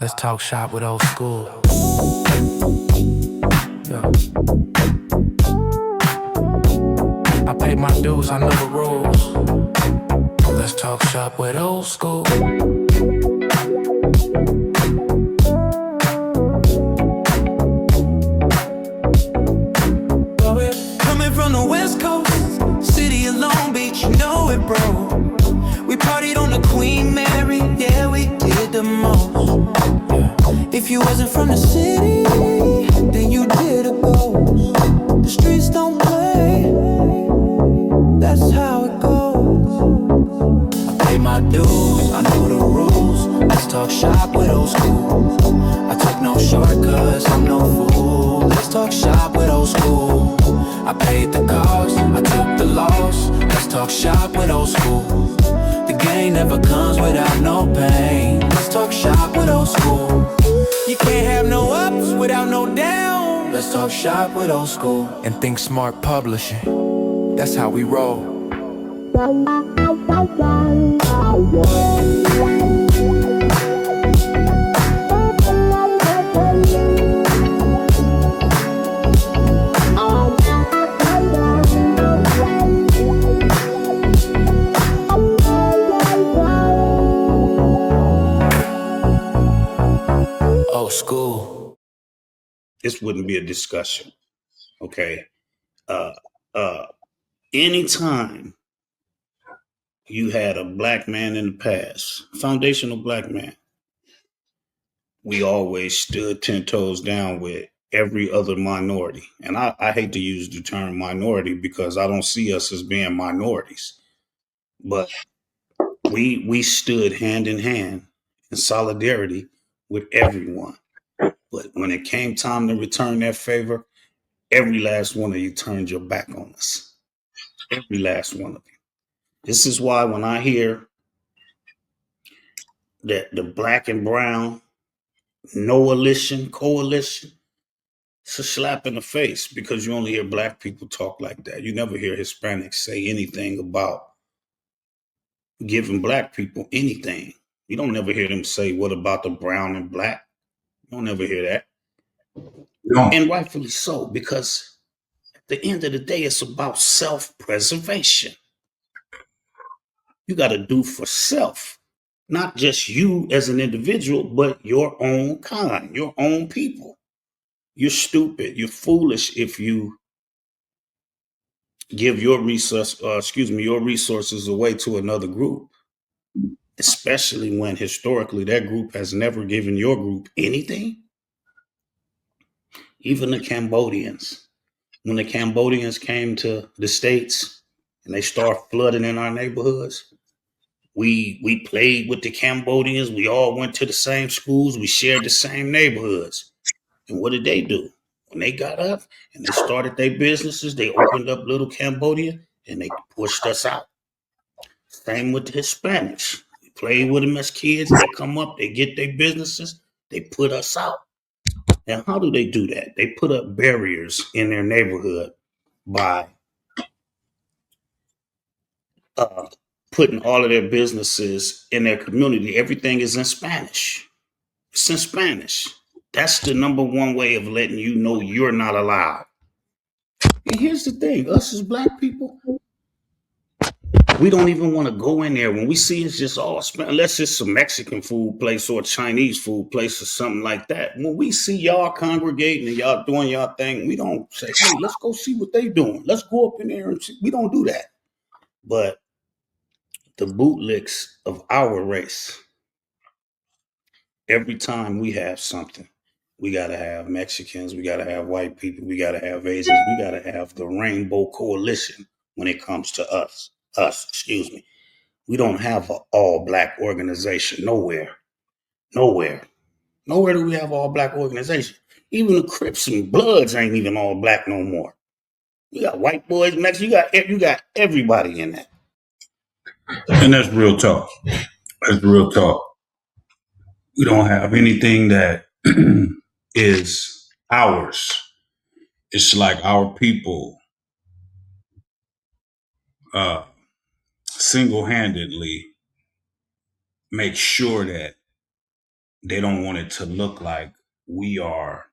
Let's talk shop with old school. Yeah. I pay my dues, I know the rules. Let's talk shop with old school. Coming from the West Coast, city of Long Beach, you know it, bro. We partied on the Queen Mary, yeah, we did the most. If you wasn't from the city, then you did a ghost. The streets don't play, that's how it goes. I pay my dues, I know the rules. Let's talk shop with old school. I took no shortcuts, I'm no fool. Let's talk shop with old school. I paid the cost, I took the loss. Let's talk shop with old school. The game never comes without no pain. Let's talk shop with old school. You can't have no ups without no downs. Let's talk shop with old school. And Think Smart Publishing. That's how we roll. Old school. This wouldn't be a discussion. Okay. Uh Anytime you had a black man in the past, foundational black man, we always stood 10 toes down with every other minority. And I hate to use the term minority because I don't see us as being minorities. But we stood hand in hand in solidarity with everyone. But when it came time to return that favor, every last one of you turned your back on us. Every last one of you. This is why when I hear that the black and brown coalition, it's a slap in the face because you only hear black people talk like that. You never hear Hispanics say anything about giving black people anything. You don't never hear them say, what about the brown and black? You don't ever hear that. No. And rightfully so, because at the end of the day, it's about self-preservation. You got to do for self, not just you as an individual, but your own kind, your own people. You're stupid. You're foolish if you give your resources away to another group, especially when historically that group has never given your group anything. Even the Cambodians, when the Cambodians came to the States and they started flooding in our neighborhoods, we played with the Cambodians. We all went to the same schools. We shared the same neighborhoods. And what did they do? When they got up and they started their businesses, they opened up little Cambodia and they pushed us out. Same with the Hispanics. We played with them as kids. They come up, they get their businesses, they put us out. Now, how do they do that? They put up barriers in their neighborhood by uh, putting all of their businesses in their community. Everything is in Spanish. It's in Spanish. That's the number one way of letting you know you're not allowed. And here's the thing, us as black people, we don't even want to go in there. When we see it's just all Spanish, unless it's a Mexican food place or a Chinese food place or something like that. When we see y'all congregating and y'all doing y'all thing, we don't say, hey, let's go see what they doing. Let's go up in there and see. We don't do that. But the bootlicks of our race, every time we have something, we got to have Mexicans, we got to have white people, we got to have Asians, we got to have the Rainbow Coalition when it comes to us. We don't have an all black organization nowhere. Nowhere. Nowhere do we have all black organization. Even the Crips and Bloods ain't even all black no more. You got white boys, Mexicans, you got everybody in that. And that's real talk. That's real talk. We don't have anything that is ours. It's like our people uh, single-handedly make sure that they don't want it to look like we are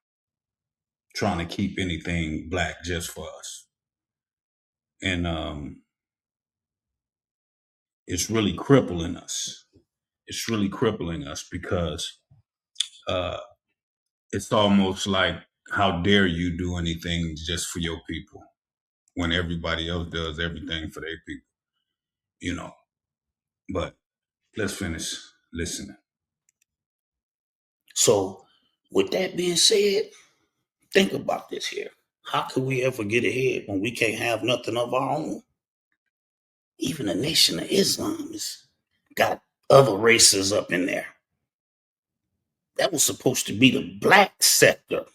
trying to keep anything black just for us. And it's really crippling us. It's really crippling us because uh, it's almost like, how dare you do anything just for your people when everybody else does everything for their people, you know. But let's finish listening. So, with that being said, think about this here. How could we ever get ahead when we can't have nothing of our own? Even the Nation of Islam has got other races up in there. That was supposed to be the black sector.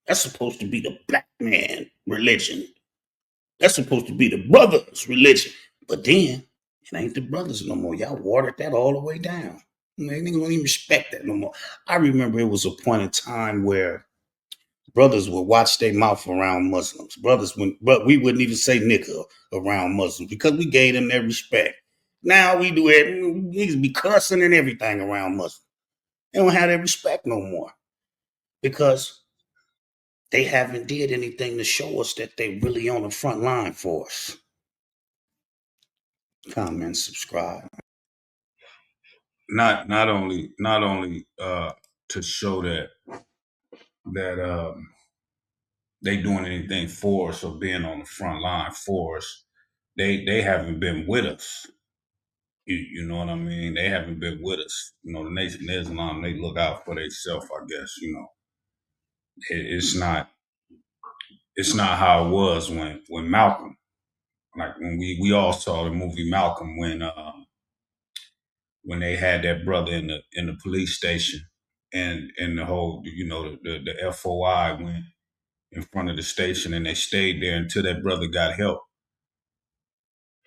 That's supposed to be the black man religion. That's supposed to be the brothers' religion. But then, it ain't the brothers no more. Y'all watered that all the way down. Man, niggas don't even respect that no more. I remember it was a point in time where brothers would watch their mouth around Muslims. But we wouldn't even say nigga around Muslims because we gave them their respect. Now we do it. Niggas be cussing and everything around Muslims. They don't have that respect no more because they haven't did anything to show us that they really on the front line for us. Comment, subscribe. Not only to show that they doing anything for us or being on the front line for us. They haven't been with us. You know what I mean? They haven't been with us. You know, the Nation of Islam, they look out for themselves, I guess. You know, it's not how it was when Malcolm, like when we all saw the movie Malcolm, when they had that brother in the police station, and the whole, you know, the FOI went in front of the station and they stayed there until that brother got help.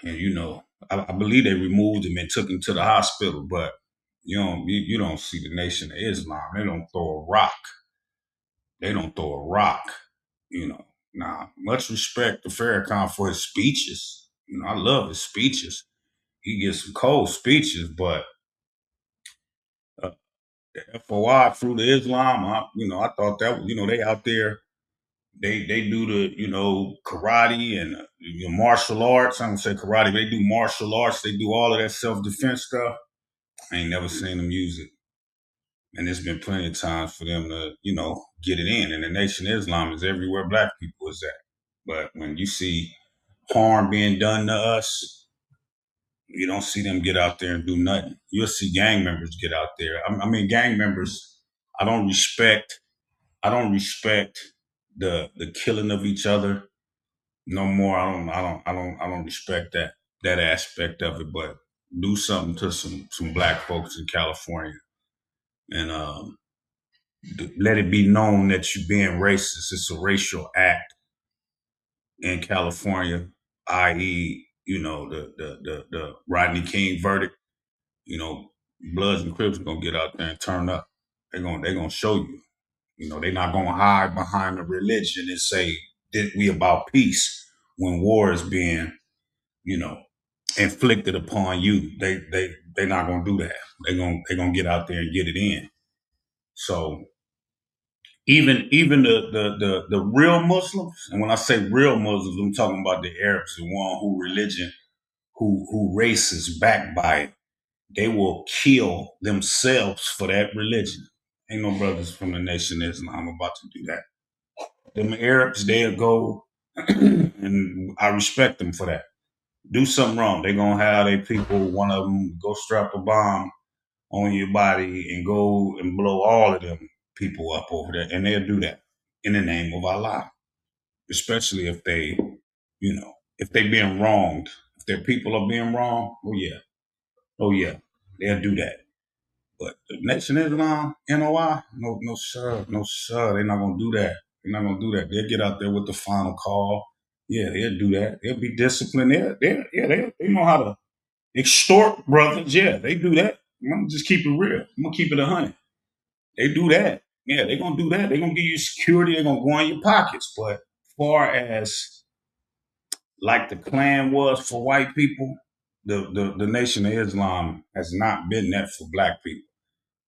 And you know, I believe they removed him and took him to the hospital, but you don't see the Nation of Islam. They don't throw a rock. They don't throw a rock. You know, now much respect to Farrakhan for his speeches. You know, I love his speeches. He gets some cold speeches, but the FOI through the Islam, I thought that was, they out there. They do the, karate and martial arts. I don't say karate. They do martial arts. They do all of that self-defense stuff. I ain't never seen them use it. And there's been plenty of times for them to, get it in. And the Nation of Islam is everywhere black people is at. But when you see harm being done to us, you don't see them get out there and do nothing. You'll see gang members get out there. I mean, gang members, I don't respect the killing of each other no more. I don't respect that aspect of it, but do something to some black folks in California and let it be known that you're being racist. It's a racial act in California, i.e., the Rodney King verdict. Bloods and Crips are gonna get out there and turn up. They're gonna show you. They're not gonna hide behind a religion and say that we about peace when war is being, inflicted upon you. They're not gonna do that. They're gonna get out there and get it in. So even the real Muslims, and when I say real Muslims, I'm talking about the Arabs, the one who race is backed by it. They will kill themselves for that religion. Ain't no brothers from the Nation of Islam about to do that. Them Arabs, they'll go, and I respect them for that. Do something wrong, they're going to have their people, one of them, go strap a bomb on your body and go and blow all of them people up over there. And they'll do that in the name of Allah. Especially if if they being wronged. If their people are being wronged, oh yeah, they'll do that. But the Nation of Islam, NOI, no sir, they're not gonna do that. They're not gonna do that. They'll get out there with the final call. Yeah, they'll do that. They'll be disciplined. They know how to extort brothers. Yeah, they do that. I'm gonna just keep it real. I'm gonna keep it 100. They do that. Yeah, they're gonna do that. They're gonna give you security. They're gonna go in your pockets. But far as like the Klan was for white people, the Nation of Islam has not been that for black people.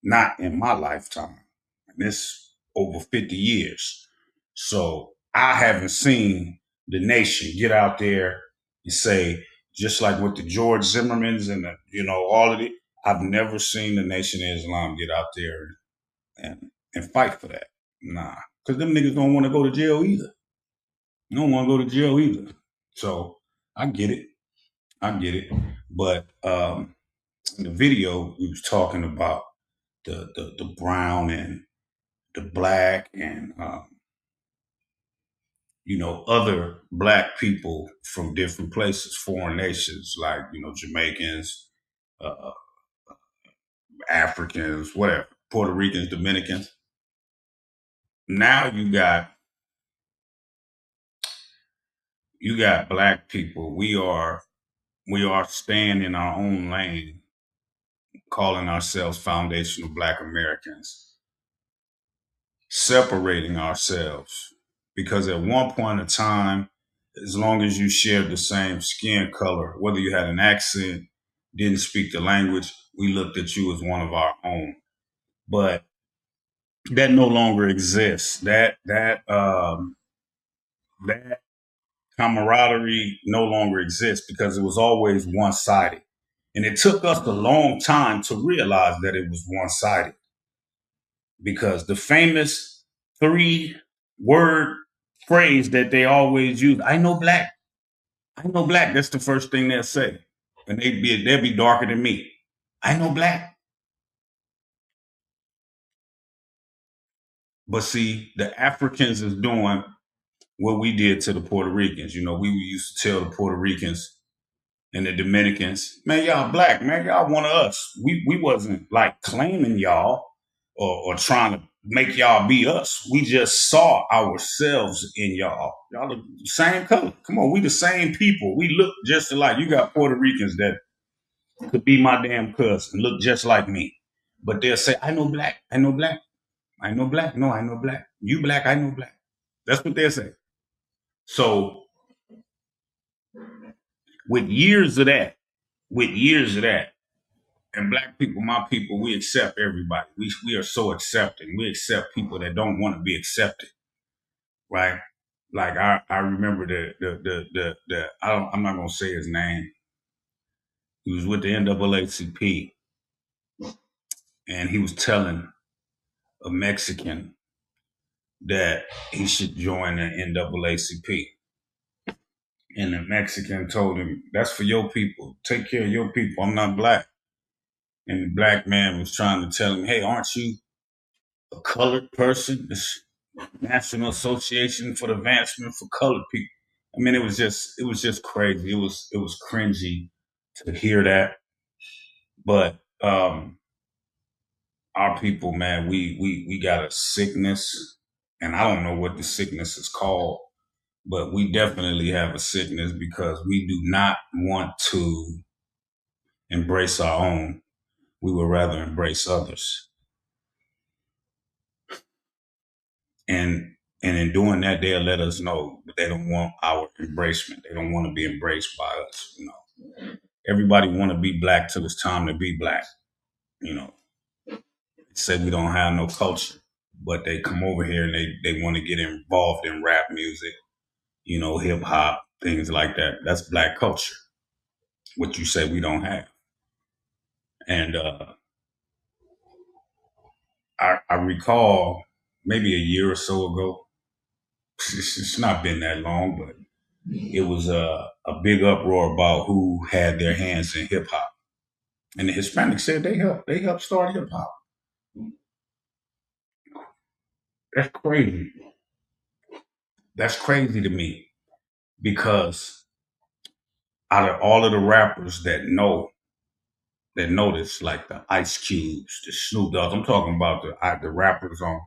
not in my lifetime. And this over 50 years. So I haven't seen the nation get out there and say, just like with the George Zimmermans and all of it, I've never seen the Nation of Islam get out there and fight for that. Nah. Because them niggas don't want to go to jail either. They don't want to go to jail either. So I get it. I get it. But in the video, we was talking about the brown and the black and other black people from different places, foreign nations like Jamaicans, uh, Africans, whatever, Puerto Ricans, Dominicans. Now you got black people. We are staying in our own lane, calling ourselves foundational Black Americans, separating ourselves. Because at one point in time, as long as you shared the same skin color, whether you had an accent, didn't speak the language, we looked at you as one of our own. But that no longer exists. That camaraderie no longer exists because it was always one-sided. And it took us a long time to realize that it was one-sided. Because the famous 3-word phrase that they always use, I know black. I know black. That's the first thing they'll say. And they'll be darker than me. I know black. But see, the Africans is doing what we did to the Puerto Ricans. We used to tell the Puerto Ricans and the Dominicans, man, y'all black, man, y'all one of us. We wasn't like claiming y'all or trying to make y'all be us. We just saw ourselves in y'all. Y'all the same color. Come on, we the same people. We look just alike. You got Puerto Ricans that could be my damn cousin, look just like me. But they'll say, I know black, I know black, I know black. No, I know black. You black, I know black. That's what they'll say. So with years of that, and black people, my people, we accept everybody. We are so accepting. We accept people that don't want to be accepted, right? Like I remember I'm not gonna say his name. He was with the NAACP, and he was telling a Mexican that he should join the NAACP. And the Mexican told him, that's for your people. Take care of your people. I'm not black. And the black man was trying to tell him, hey, aren't you a colored person? This National Association for the Advancement for Colored People. I mean, it was just crazy. It was cringy to hear that. But our people, man, we got a sickness, and I don't know what the sickness is called, but we definitely have a sickness because we do not want to embrace our own. We would rather embrace others. And in doing that, they'll let us know that they don't want our embracement. They don't want to be embraced by us. Everybody want to be black till it's time to be black. Say we don't have no culture, but they come over here and they want to get involved in rap music, hip hop, things like that. That's black culture. What you say we don't have. And I recall maybe a year or so ago, it's not been that long, but it was a big uproar about who had their hands in hip hop. And the Hispanics said they helped start hip hop. That's crazy. That's crazy to me because out of all of the rappers that know this, like the Ice Cubes, the Snoop Dogg, I'm talking about the rappers on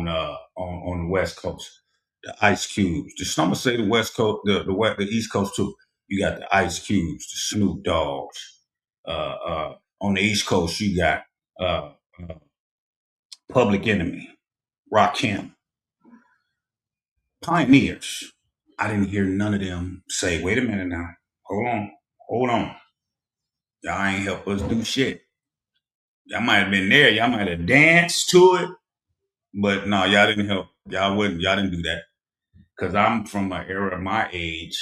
the West Coast, the Ice Cubes. I'm gonna say the West Coast, the East Coast too. You got the Ice Cubes, the Snoop Dogs. On the East Coast, you got Public Enemy, Rakim, pioneers. I didn't hear none of them say, "Wait a minute now, hold on, y'all ain't help us do shit." Y'all might have been there. Y'all might have danced to it. But no, y'all didn't help. Y'all didn't do that. Because I'm from an era of my age.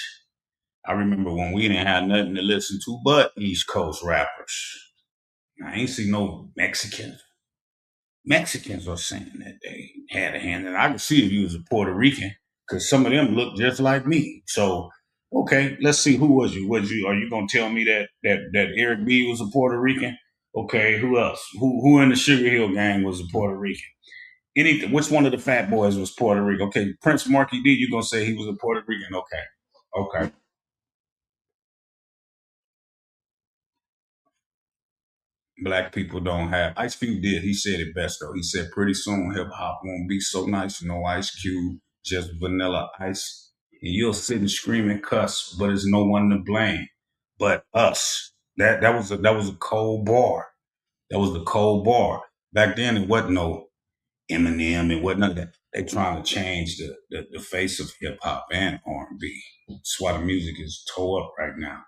I remember when we didn't have nothing to listen to but East Coast rappers. I ain't see no Mexicans. Mexicans are saying that they had a hand. And I could see if you was a Puerto Rican, because some of them look just like me. So, okay, let's see, who was you? Are you gonna tell me that Eric B was a Puerto Rican? Okay, who else? Who in the Sugar Hill Gang was a Puerto Rican? Which one of the Fat Boys was Puerto Rican? Okay, Prince Marky D, you gonna say he was a Puerto Rican? Okay. Black people don't have. Ice Cube did. He said it best though. He said, "Pretty soon hip hop won't be so nice. No Ice Cube, just vanilla ice, and you'll sit and scream and cuss, but there's no one to blame but us." That was a cold bar. That was the cold bar. Back then, it wasn't no Eminem and whatnot. That they trying to change the face of hip hop and R&B. That's why the music is toe up right now.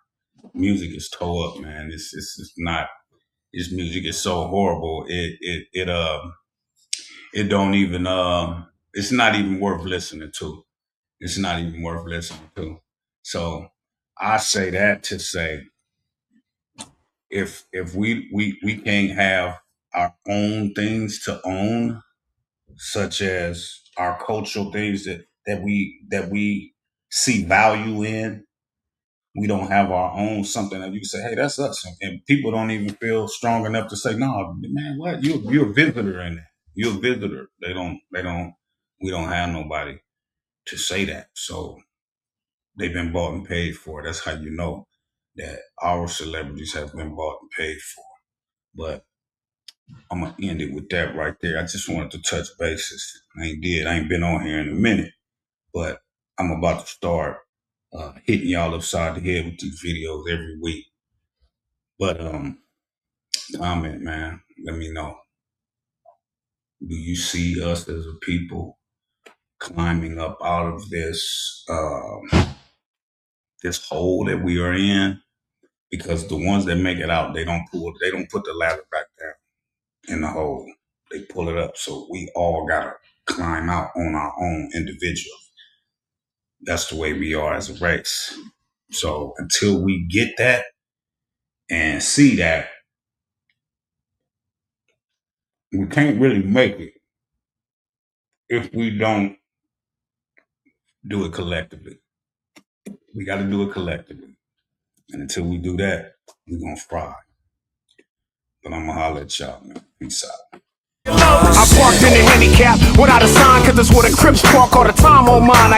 Music is toe up, man. It's not. His music is so horrible. It don't even it's not even worth listening to. It's not even worth listening to. So I say that to say, if we can't have our own things to own, such as our cultural things that we see value in, we don't have our own something that you can say, hey, that's us. And people don't even feel strong enough to say, no, man, what? You're a visitor in that. You're a visitor. We don't have nobody to say that. So they've been bought and paid for. That's how you know that our celebrities have been bought and paid for. But I'm going to end it with that right there. I just wanted to touch bases. I ain't been on here in a minute, but I'm about to start hitting y'all upside the head with these videos every week. But comment, man. Let me know. Do you see us as a people climbing up out of this this hole that we are in? Because the ones that make it out, they don't put the ladder back down in the hole. They pull it up. So we all gotta climb out on our own individually. That's the way we are as a race. So until we get that and see that, we can't really make it if we don't do it collectively. We got to do it collectively. And until we do that, we're going to fry. But I'm going to holler at y'all, man. Peace out. I parked in the handicap without a sign, cause it's where the Crips park all the time on mine.